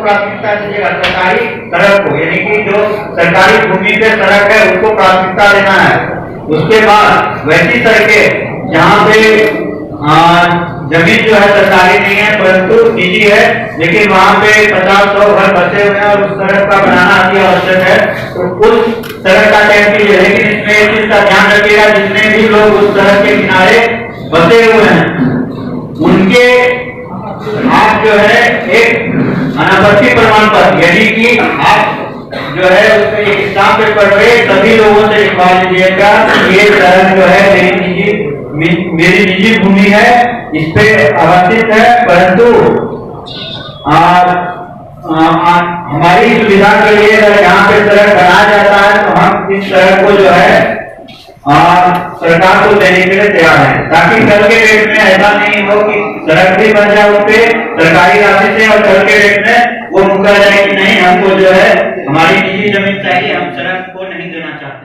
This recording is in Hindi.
प्राथमिकता दीजिएगा, सरकारी सड़क को, यानी कि जो सरकारी भूमि पे सड़क है उसको प्राथमिकता देना है। उसके बाद वैसी सड़कें जहाँ पे जमीन जो है सरकारी नहीं है परंतु निजी है, लेकिन वहाँ पे 50-100 घर बसे हुए हैं और उस सड़क का बनाना अति आवश्यक है, तो उस सड़क का चयन कीजिए। लेकिन इसमें एक चीज का ध्यान रखिएगा, जितने भी लोग उस सड़क के किनारे बसे हुए हैं उनके आप जो है एक अनापत्ति प्रमाण पत्र, यानी कि आप जो है उसमें एक स्टाम्प पेपर पे सभी लोगों से लिखवा लीजिएगा ये सड़क जो है मेरी निजी भूमि है, इस पे अवस्थित है, परंतु हमारी सुविधा के लिए अगर यहाँ पे सड़क बनाया जाता है तो हम इस सड़क को जो है सरकार को देने के लिए तैयार है, ताकि कल के डेट में ऐसा नहीं हो कि सड़क भी बन जाए उस पर सरकारी राशि से और कल के डेट में वो मुकर जाए कि नहीं हमको जो है हमारी निजी जमीन चाहिए, हम सड़क को नहीं देना चाहते।